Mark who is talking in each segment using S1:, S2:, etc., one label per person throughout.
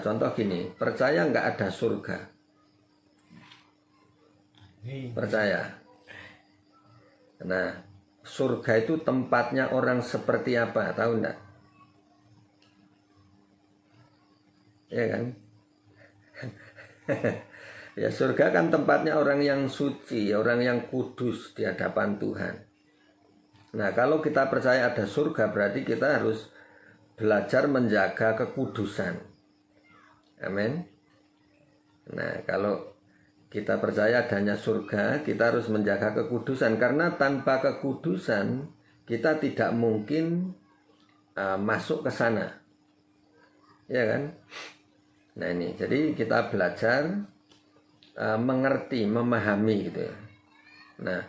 S1: contoh gini, percaya nggak ada surga? Percaya. Nah, surga itu tempatnya orang seperti apa? Tahu enggak? Ya kan? Ya, surga kan tempatnya orang yang suci, orang yang kudus di hadapan Tuhan. Nah, kalau kita percaya ada surga, berarti kita harus belajar menjaga kekudusan. Amin. Nah, kalau kita percaya adanya surga, kita harus menjaga kekudusan. Karena tanpa kekudusan, kita tidak mungkin masuk ke sana. Ya kan? Nah ini, jadi kita belajar mengerti, memahami gitu ya. Nah,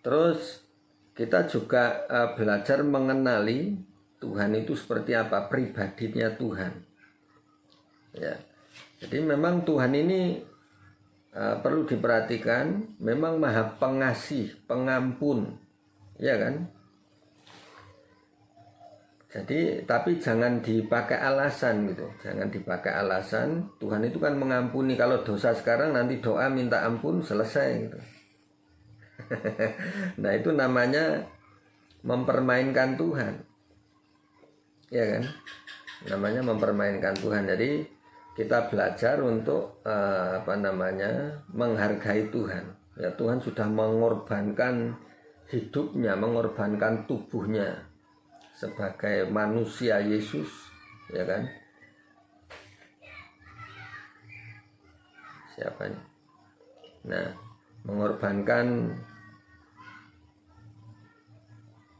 S1: terus kita juga belajar mengenali Tuhan itu seperti apa, pribadinya Tuhan. Ya, jadi memang Tuhan ini perlu diperhatikan, memang maha pengasih, pengampun, ya kan? Jadi, tapi jangan dipakai alasan gitu. Jangan dipakai alasan. Tuhan itu kan mengampuni. Kalau dosa sekarang, nanti doa minta ampun, selesai gitu. Nah, itu namanya mempermainkan Tuhan. Ya kan? Namanya mempermainkan Tuhan. Jadi, kita belajar untuk menghargai Tuhan. Ya, Tuhan sudah mengorbankan hidupnya, mengorbankan tubuhnya sebagai manusia Yesus, ya kan? Siapa ini? Nah, mengorbankan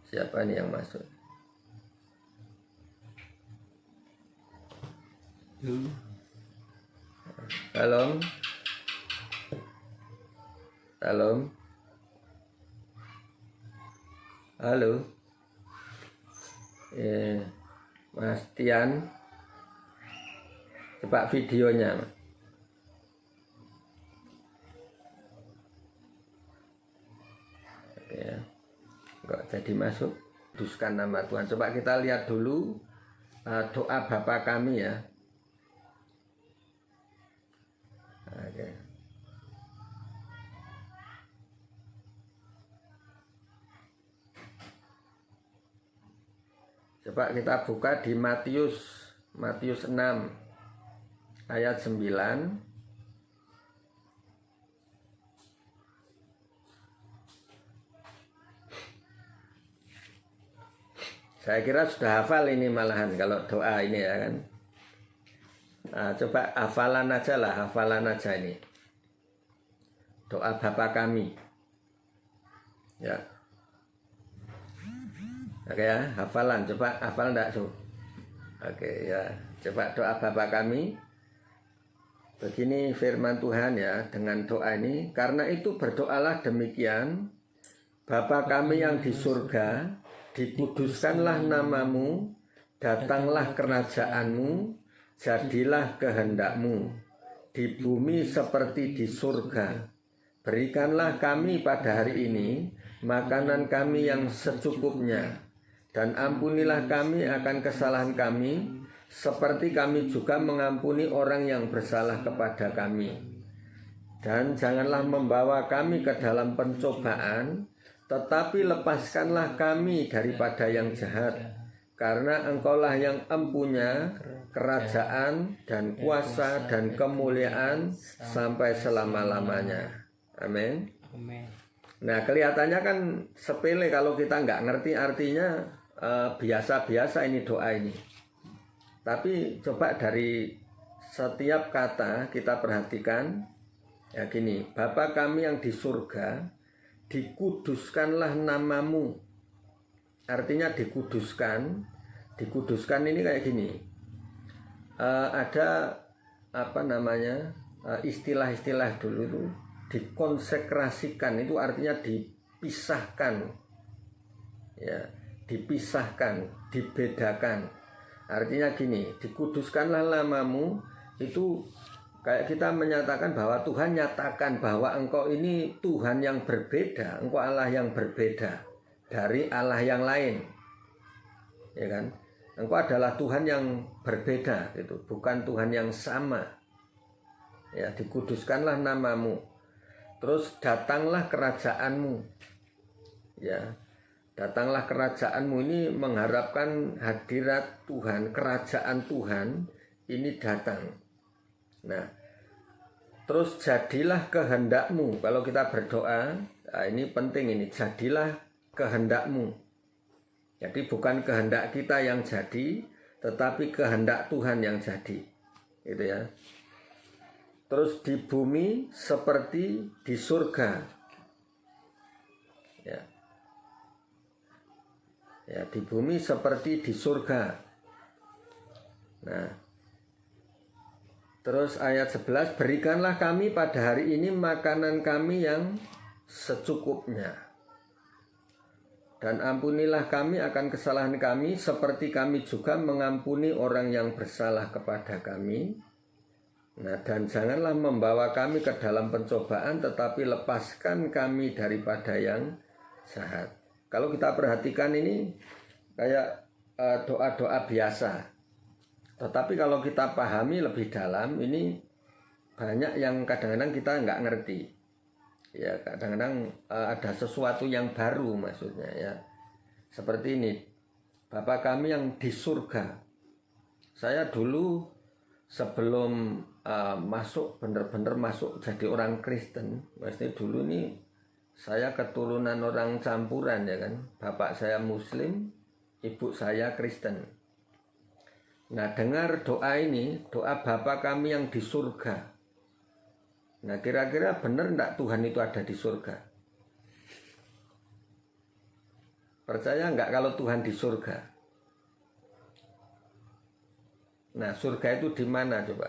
S1: siapa ini yang masuk? Salam. Salam. Halo. Mas Tian, coba videonya. Oke ya, nggak jadi masuk. Kuduskan nama Tuhan. Coba kita lihat dulu doa Bapa kami ya. Oke. Coba kita buka di Matius 6 ayat 9. Saya kira sudah hafal ini malahan kalau doa ini ya kan. Nah, coba hafalan aja lah, hafalan aja ini. Doa Bapa kami. Ya. Oke ya, hafalan, coba hafal enggak so? Oke ya, coba doa Bapa kami. Begini firman Tuhan ya, dengan doa ini, karena itu berdoalah demikian, Bapa kami yang di surga, dikuduskanlah namamu, datanglah kerajaanmu, jadilah kehendakmu, di bumi seperti di surga. Berikanlah kami pada hari ini makanan kami yang secukupnya, dan ampunilah kami akan kesalahan kami, seperti kami juga mengampuni orang yang bersalah kepada kami. Dan janganlah membawa kami ke dalam pencobaan, tetapi lepaskanlah kami daripada yang jahat. Karena Engkaulah yang empunya kerajaan dan kuasa dan kemuliaan sampai selama-lamanya. Amin. Nah, kelihatannya kan sepele kalau kita nggak ngerti artinya, biasa-biasa ini doa ini. Tapi coba dari setiap kata kita perhatikan ya gini, Bapa kami yang di surga, dikuduskanlah namamu. Artinya dikuduskan. Dikuduskan ini kayak gini. Ada istilah-istilah dulu itu, dikonsekrasikan itu artinya dipisahkan. Ya, dipisahkan, dibedakan. Artinya gini, dikuduskanlah namamu, itu kayak kita menyatakan bahwa Tuhan nyatakan bahwa engkau ini Tuhan yang berbeda, engkau Allah yang berbeda dari Allah yang lain. Ya kan? Engkau adalah Tuhan yang berbeda, gitu, bukan Tuhan yang sama. Ya, dikuduskanlah namamu. Terus datanglah kerajaanmu. Ya, datanglah kerajaanmu ini mengharapkan hadirat Tuhan, kerajaan Tuhan ini datang. Nah, terus jadilah kehendakmu. Kalau kita berdoa, nah ini penting ini, jadilah kehendakmu. Jadi bukan kehendak kita yang jadi, tetapi kehendak Tuhan yang jadi. Gitu ya. Terus di bumi seperti di surga. Ya. Ya, di bumi seperti di surga. Nah, terus ayat 11, berikanlah kami pada hari ini makanan kami yang secukupnya. Dan ampunilah kami akan kesalahan kami, seperti kami juga mengampuni orang yang bersalah kepada kami. Nah, dan janganlah membawa kami ke dalam pencobaan, tetapi lepaskan kami daripada yang jahat. Kalau kita perhatikan ini kayak doa-doa biasa. Tetapi kalau kita pahami lebih dalam, ini banyak yang kadang-kadang kita nggak ngerti. Ya, kadang-kadang ada sesuatu yang baru maksudnya ya. Seperti ini, Bapa kami yang di surga. Saya dulu sebelum masuk, benar-benar masuk jadi orang Kristen, maksudnya dulu nih saya keturunan orang campuran ya kan. Bapak saya Muslim, ibu saya Kristen. Nah, dengar doa ini, doa Bapa kami yang di surga. Nah, kira-kira benar enggak Tuhan itu ada di surga? Percaya enggak kalau Tuhan di surga? Nah, surga itu di mana coba?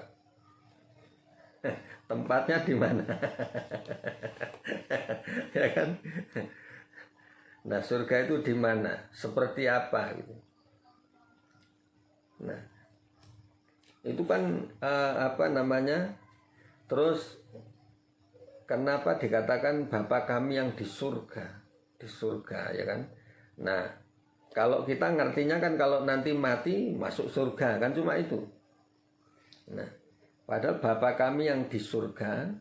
S1: Tempatnya di mana? Ya kan? Nah, surga itu di mana? Seperti apa gitu? Nah, itu kan apa namanya? Terus kenapa dikatakan Bapa kami yang di surga? Di surga ya kan? Nah, kalau kita ngertinya kan kalau nanti mati masuk surga kan cuma itu. Nah, padahal Bapa kami yang di surga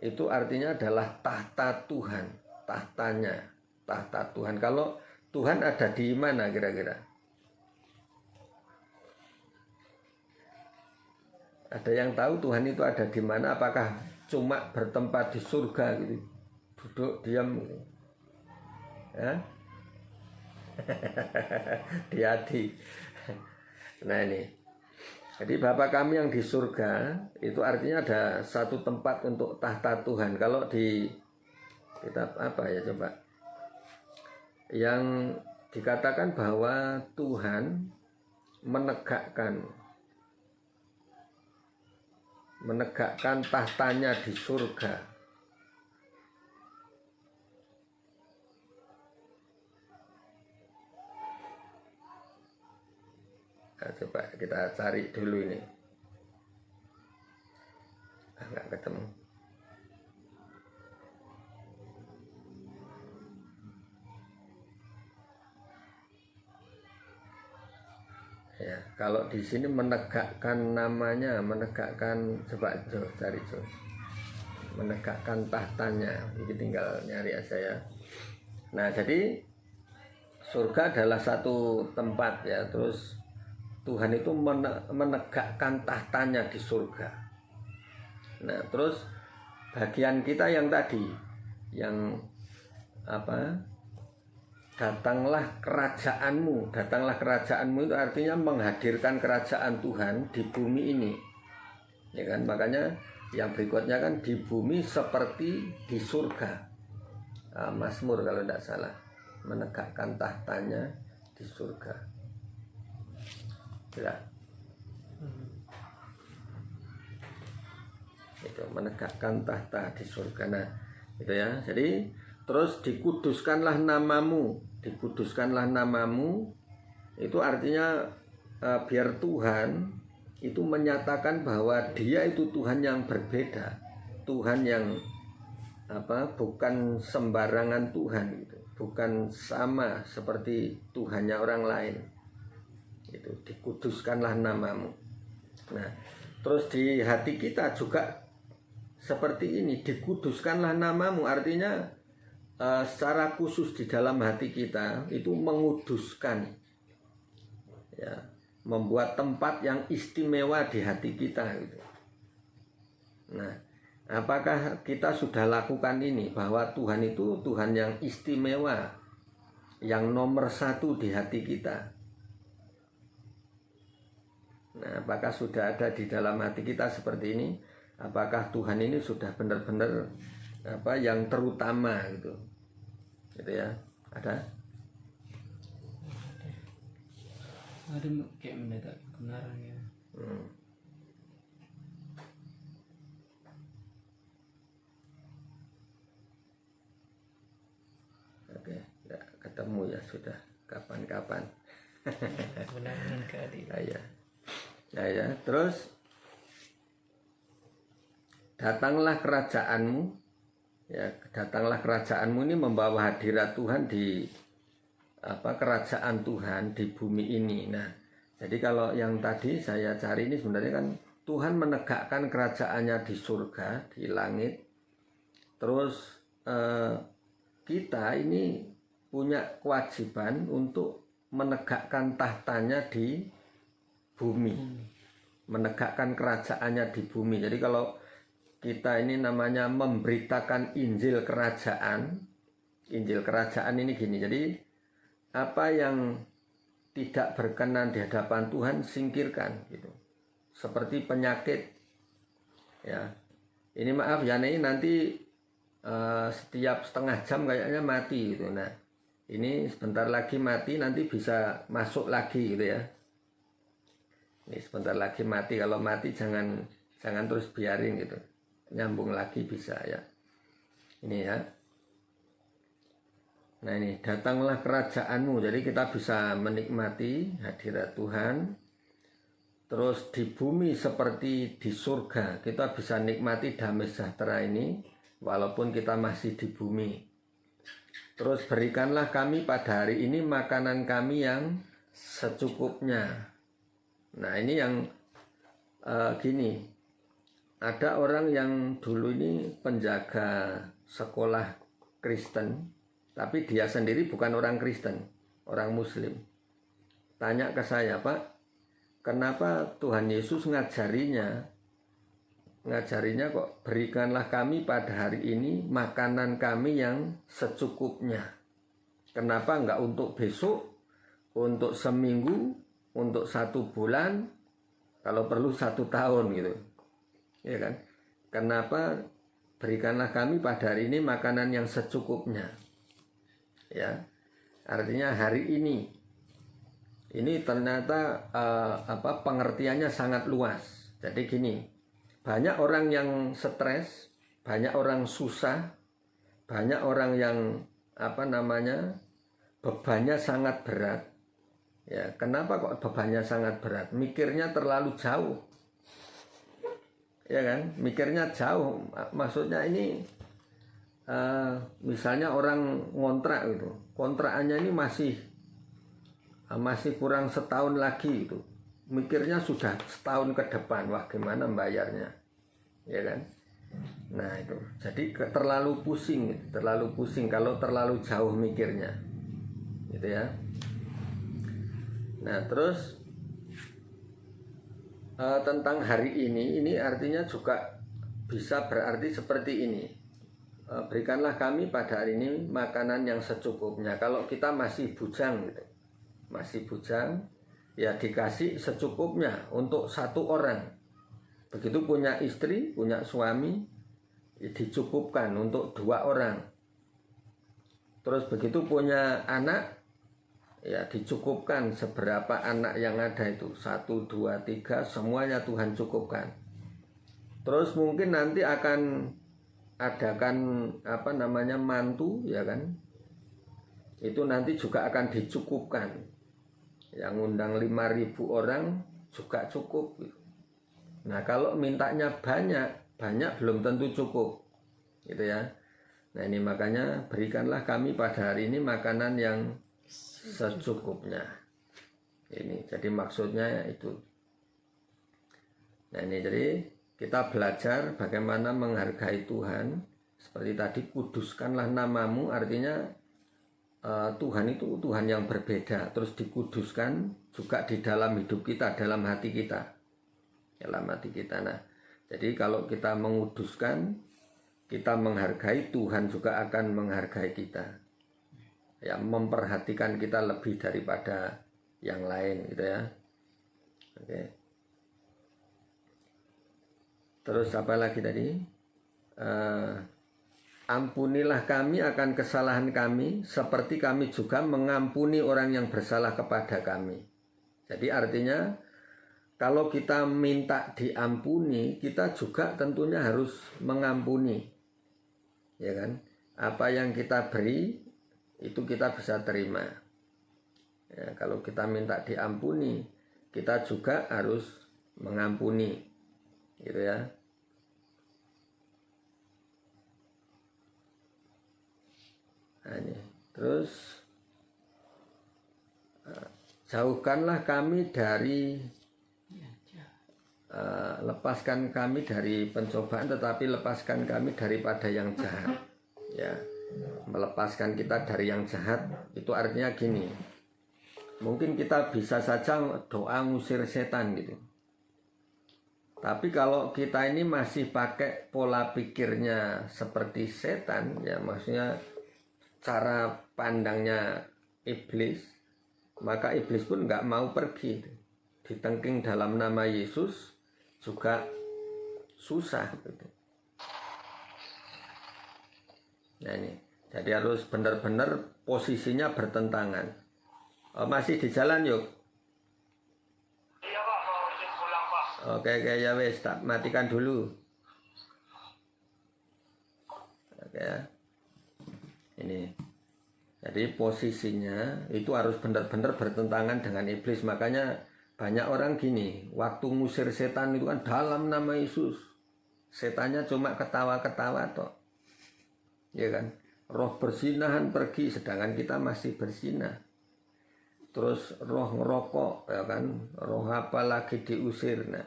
S1: itu artinya adalah tahta Tuhan, tahtanya, tahta Tuhan. Kalau Tuhan ada di mana kira-kira? Ada yang tahu Tuhan itu ada di mana? Apakah cuma bertempat di surga gitu, duduk diam gitu? Ya? Di-hati. Nah ini, jadi Bapa kami yang di surga itu artinya ada satu tempat untuk tahta Tuhan. Kalau di kitab apa ya coba, yang dikatakan bahwa Tuhan menegakkan tahtanya di surga. Nah, coba kita cari dulu ini. Nggak ketemu. Ya, kalau di sini menegakkan namanya, menegakkan, coba cari coba. Menegakkan tahtanya. Ini tinggal nyari aja ya. Nah, jadi surga adalah satu tempat ya. Terus Tuhan itu menegakkan tahtanya di surga. Nah, terus bagian kita yang tadi, yang apa? Datanglah kerajaanmu. Datanglah kerajaanmu itu artinya menghadirkan kerajaan Tuhan di bumi ini. Ya kan? Makanya yang berikutnya kan di bumi seperti di surga. Mazmur kalau tidak salah, menegakkan tahtanya di surga. Ya. Itu menegakkan tahta di surga. Nah, itu ya. Jadi terus dikuduskanlah namamu. Dikuduskanlah namamu itu artinya biar Tuhan itu menyatakan bahwa Dia itu Tuhan yang berbeda. Tuhan yang apa? Bukan sembarangan Tuhan gitu. Bukan sama seperti Tuhannya orang lain. Itu dikuduskanlah namamu. Nah, terus di hati kita juga seperti ini, dikuduskanlah namamu, artinya secara khusus di dalam hati kita itu menguduskan, ya, membuat tempat yang istimewa di hati kita gitu. Nah, apakah kita sudah lakukan ini, bahwa Tuhan itu Tuhan yang istimewa, yang nomor satu di hati kita? Nah, apakah sudah ada di dalam hati kita seperti ini? Apakah Tuhan ini sudah benar-benar yang terutama gitu? Gitu ya. Ada?
S2: Ada kayak mendadak kebenaran ya.
S1: Oke, ya, ketemu ya sudah kapan-kapan.
S2: Kebenaran dan keadilan.
S1: Ya. Nah ya, terus datanglah kerajaanmu, ya, datanglah kerajaanmu ini membawa hadirat Tuhan di kerajaan Tuhan di bumi ini. Nah, jadi kalau yang tadi saya cari ini sebenarnya kan Tuhan menegakkan kerajaannya di surga, di langit. Terus kita ini punya kewajiban untuk menegakkan tahtanya di bumi, menegakkan kerajaannya di bumi. Jadi kalau kita ini namanya memberitakan Injil kerajaan ini gini. Jadi apa yang tidak berkenan di hadapan Tuhan singkirkan gitu. Seperti penyakit, ya. Ini maaf ya, ini nanti setiap setengah jam kayaknya mati gitu. Nah, ini sebentar lagi mati, nanti bisa masuk lagi gitu ya. Ini sebentar lagi mati, kalau mati jangan terus biarin gitu, nyambung lagi bisa ya. Ini ya. Nah ini, datanglah kerajaanmu, jadi kita bisa menikmati hadirat Tuhan. Terus di bumi seperti di surga, kita bisa nikmati damai sejahtera ini walaupun kita masih di bumi. Terus berikanlah kami pada hari ini makanan kami yang secukupnya. Nah ini yang gini, ada orang yang dulu ini penjaga sekolah Kristen, tapi dia sendiri bukan orang Kristen, orang Muslim. Tanya ke saya, Pak, kenapa Tuhan Yesus ngajarinya kok berikanlah kami pada hari ini makanan kami yang secukupnya. Kenapa enggak untuk besok, untuk seminggu, untuk 1 bulan, kalau perlu 1 tahun gitu, ya kan? Kenapa berikanlah kami pada hari ini makanan yang secukupnya, ya? Artinya hari ini ternyata pengertiannya sangat luas. Jadi gini, banyak orang yang stres, banyak orang susah, banyak orang yang bebannya sangat berat. Ya, kenapa kok bebannya sangat berat? Mikirnya terlalu jauh. Ya kan? Mikirnya jauh. Maksudnya ini misalnya orang ngontrak gitu. Kontrakannya ini masih kurang setahun lagi gitu. Mikirnya sudah setahun ke depan. Wah, gimana bayarnya? Ya kan? Nah, itu. Jadi terlalu pusing gitu. Terlalu pusing kalau terlalu jauh mikirnya. Gitu ya. Nah terus tentang hari ini artinya juga bisa berarti seperti ini. Berikanlah kami pada hari ini makanan yang secukupnya. Kalau kita masih bujang gitu, masih bujang, ya dikasih secukupnya untuk 1 orang. Begitu punya istri, punya suami, ya dicukupkan untuk 2 orang. Terus begitu punya anak, ya dicukupkan seberapa anak yang ada itu, 1, 2, 3, semuanya Tuhan cukupkan. Terus mungkin nanti akan adakan mantu, ya kan? Itu nanti juga akan dicukupkan. Yang undang 5.000 orang juga cukup gitu. Nah kalau mintanya banyak belum tentu cukup gitu ya. Nah ini makanya berikanlah kami pada hari ini makanan yang secukupnya. Ini jadi maksudnya itu. Nah ini jadi kita belajar bagaimana menghargai Tuhan. Seperti tadi, kuduskanlah namamu, artinya Tuhan itu Tuhan yang berbeda, terus dikuduskan juga di dalam hidup kita, dalam hati kita, dalam hati kita. Nah, jadi kalau kita menguduskan, kita menghargai, Tuhan juga akan menghargai kita, ya, memperhatikan kita lebih daripada yang lain, gitu ya. Oke. Terus apa lagi tadi? Ampunilah kami akan kesalahan kami, seperti kami juga mengampuni orang yang bersalah kepada kami. Jadi artinya, kalau kita minta diampuni, kita juga tentunya harus mengampuni, ya kan? Apa yang kita beri, itu kita bisa terima. Ya, kalau kita minta diampuni, kita juga harus mengampuni, gitu ya. Nah, ini. Terus jauhkanlah kami dari lepaskan kami dari pencobaan, tetapi lepaskan kami daripada yang jahat. Ya, melepaskan kita dari yang jahat itu artinya gini. Mungkin kita bisa saja doa ngusir setan gitu. Tapi kalau kita ini masih pakai pola pikirnya seperti setan, ya maksudnya cara pandangnya iblis, maka iblis pun nggak mau pergi. Ditengking dalam nama Yesus juga susah gitu. Nah ini, jadi harus benar-benar posisinya bertentangan. Masih di jalan yuk?
S3: Iya Pak, mau izin pulang Pak.
S1: Oke, ya wes, matikan dulu. Oke ya. Ini, jadi posisinya itu harus benar-benar bertentangan dengan iblis. Makanya banyak orang gini, waktu ngusir setan itu kan dalam nama Yesus. Setannya cuma ketawa-ketawa toh, ya kan? Roh berzinahan pergi, sedangkan kita masih berzina. Terus roh ngerokok, ya kan? Roh apa lagi diusir. Nah,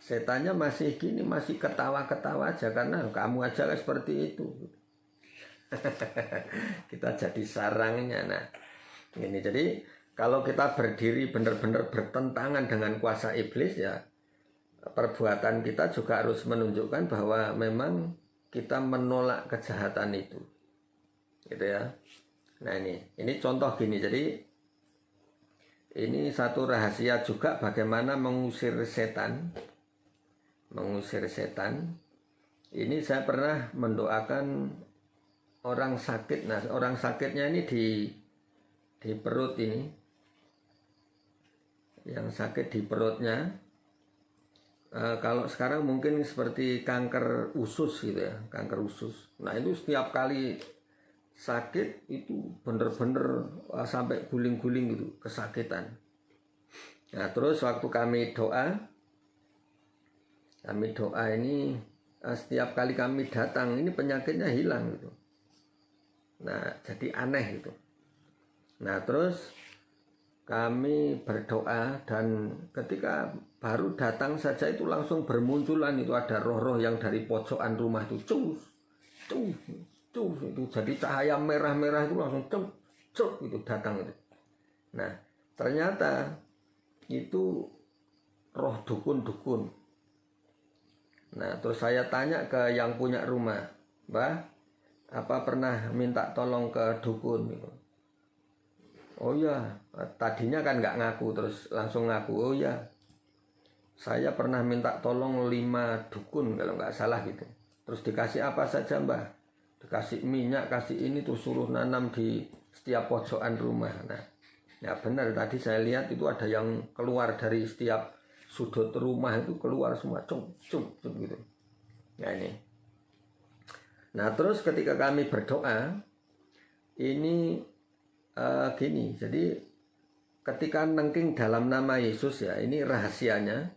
S1: setannya masih gini, masih ketawa-ketawa aja, karena kamu aja kan seperti itu. Kita jadi sarangnya. Nah ini, jadi kalau kita berdiri benar-benar bertentangan dengan kuasa iblis, ya perbuatan kita juga harus menunjukkan bahwa memang kita menolak kejahatan itu, gitu ya. Nah ini contoh gini. Jadi ini satu rahasia juga bagaimana mengusir setan. Mengusir setan ini, saya pernah mendoakan orang sakit. Nah, orang sakitnya ini di perut ini. Yang sakit di perutnya. Kalau sekarang mungkin seperti kanker usus gitu ya, kanker usus. Nah, itu setiap kali sakit itu bener-bener sampai guling-guling gitu, kesakitan. Nah, terus waktu kami doa ini, setiap kali kami datang ini penyakitnya hilang gitu. Nah, jadi aneh gitu. Nah, terus kami berdoa, dan ketika baru datang saja itu langsung bermunculan itu ada roh-roh yang dari pojokan rumah itu cus itu, jadi cahaya merah-merah itu langsung cuk itu datang itu. Nah, ternyata itu roh dukun-dukun. Nah, terus saya tanya ke yang punya rumah, Mbah, apa pernah minta tolong ke dukun gitu? Oh ya, tadinya kan nggak ngaku, terus langsung ngaku. Oh ya, saya pernah minta tolong 5 dukun kalau nggak salah gitu. Terus dikasih apa saja Mbah? Dikasih minyak, kasih ini, tuh suruh nanam di setiap pojokan rumah. Nah, ya benar, tadi saya lihat itu ada yang keluar dari setiap sudut rumah, itu keluar semua, cung gitu. Nah ini. Nah terus ketika kami berdoa ini gini, jadi ketika nengking dalam nama Yesus, ya ini rahasianya.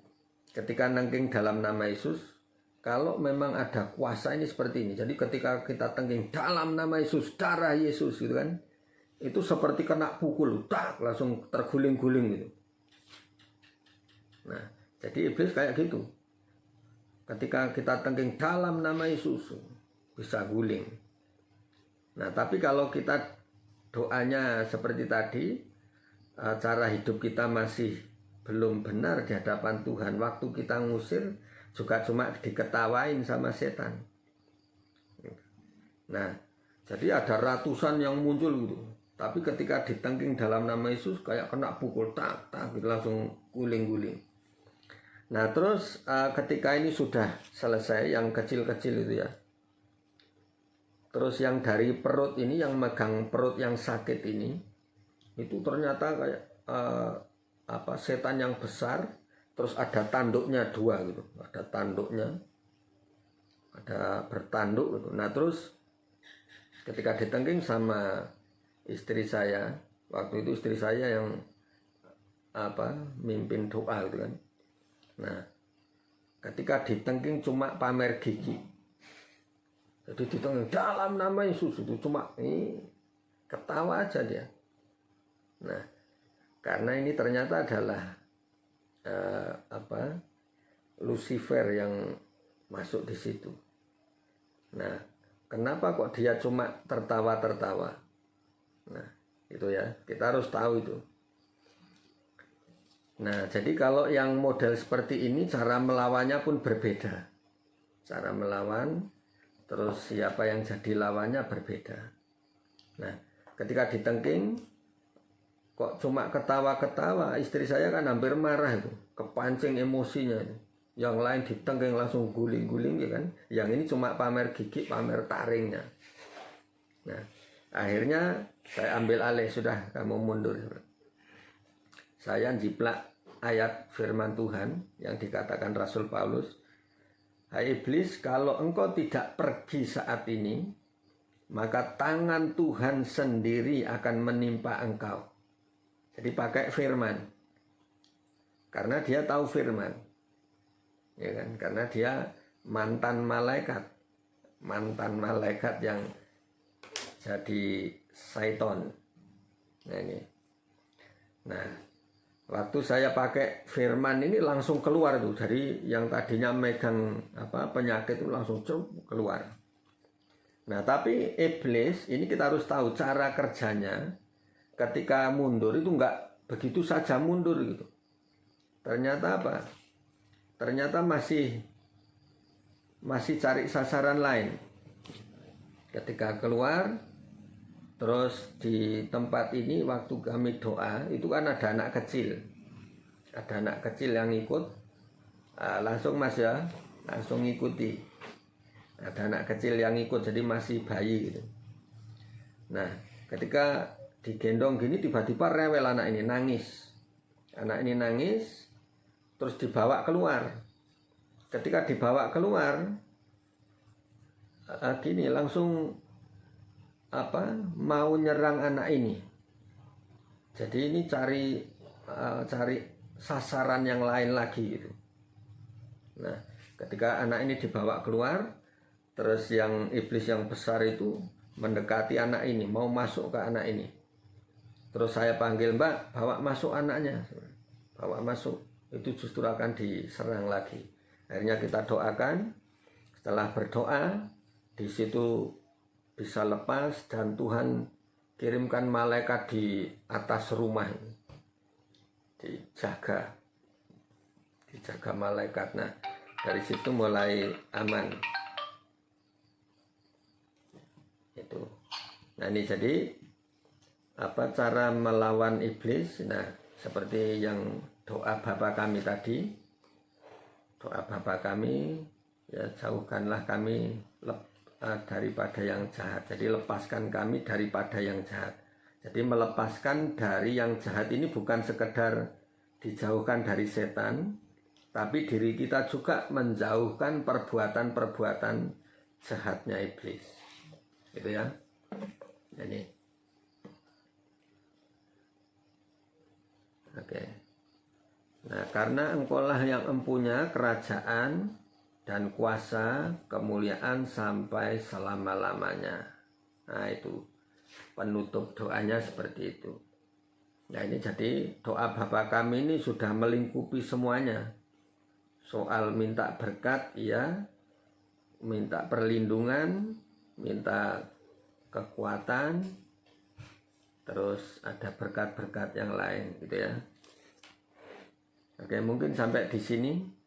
S1: Ketika nengking dalam nama Yesus, kalau memang ada kuasa ini seperti ini. Jadi ketika kita tengking dalam nama Yesus, darah Yesus gitu kan, itu seperti kena pukul, tak langsung terguling-guling gitu. Nah, jadi iblis kayak gitu. Ketika kita tengking dalam nama Yesus, bisa guling. Nah, tapi kalau kita doanya seperti tadi, cara hidup kita masih belum benar di hadapan Tuhan, waktu kita ngusir juga cuma diketawain sama setan. Nah, jadi ada ratusan yang muncul gitu. Tapi ketika ditengking dalam nama Yesus kayak kena pukul tak gitu, langsung guling-guling. Nah, terus ketika ini sudah selesai yang kecil-kecil itu ya. Terus yang dari perut ini, yang megang perut yang sakit ini, itu ternyata kayak setan yang besar, terus ada tanduknya 2 gitu. Ada tanduknya, ada bertanduk gitu. Nah, terus ketika ditengking sama istri saya, waktu itu istri saya yang mimpin doa gitu kan. Nah, ketika ditengking cuma pamer gigi. Jadi ditengking dalam nama Yesus, itu cuma ketawa aja dia. Nah, karena ini ternyata adalah Lucifer yang masuk di situ. Nah, kenapa kok dia cuma tertawa-tertawa? Nah, itu ya, kita harus tahu itu. Nah, jadi kalau yang model seperti ini, cara melawannya pun berbeda. Cara melawan, terus siapa yang jadi lawannya berbeda. Nah, ketika ditengking, kok cuma ketawa-ketawa, istri saya kan hampir marah itu, kepancing emosinya. Yang lain ditengking langsung guling-guling ya kan. Yang ini cuma pamer gigi, pamer taringnya. Nah, akhirnya saya ambil alih, sudah kamu mundur. Saya jiplak ayat firman Tuhan yang dikatakan Rasul Paulus. Hai iblis, kalau engkau tidak pergi saat ini, maka tangan Tuhan sendiri akan menimpa engkau. Jadi pakai firman. Karena dia tahu firman. Ya kan? Karena dia mantan malaikat yang jadi Satan. Nah ini. Nah, waktu saya pakai firman ini langsung keluar tuh dari yang tadinya megang penyakit itu langsung keluar. Nah, tapi iblis ini kita harus tahu cara kerjanya. Ketika mundur itu enggak begitu saja mundur gitu. Ternyata apa? Ternyata masih cari sasaran lain. Ketika keluar, terus di tempat ini waktu kami doa, itu kan ada anak kecil. Ada anak kecil yang ikut, langsung mas ya, langsung ikuti. Ada anak kecil yang ikut, jadi masih bayi gitu. Nah, ketika digendong gini tiba-tiba rewel anak ini, nangis. Anak ini nangis, terus dibawa keluar. Ketika dibawa keluar, gini langsung mau nyerang anak ini. Jadi ini cari sasaran yang lain lagi gitu. Nah, ketika anak ini dibawa keluar, terus yang iblis yang besar itu mendekati anak ini, mau masuk ke anak ini. Terus saya panggil, Mbak, bawa masuk anaknya. Bawa masuk, itu justru akan diserang lagi. Akhirnya kita doakan. Setelah berdoa, di situ bisa lepas dan Tuhan kirimkan malaikat di atas rumah ini. Dijaga malaikat. Nah, dari situ mulai aman. Itu. Nah, ini jadi cara melawan iblis. Nah, seperti yang doa Bapa kami tadi. Doa Bapa kami, ya jauhkanlah kami daripada yang jahat. Jadi lepaskan kami daripada yang jahat. Jadi melepaskan dari yang jahat ini bukan sekedar dijauhkan dari setan, tapi diri kita juga menjauhkan perbuatan-perbuatan jahatnya iblis. Gitu ya. Jadi oke. Nah, karena engkaulah yang empunya kerajaan dan kuasa, kemuliaan sampai selama-lamanya. Nah, itu penutup doanya seperti itu. Nah ini jadi doa Bapa kami ini sudah melingkupi semuanya. Soal minta berkat, ya, minta perlindungan, minta kekuatan, terus ada berkat-berkat yang lain gitu ya. Oke, mungkin sampai di sini.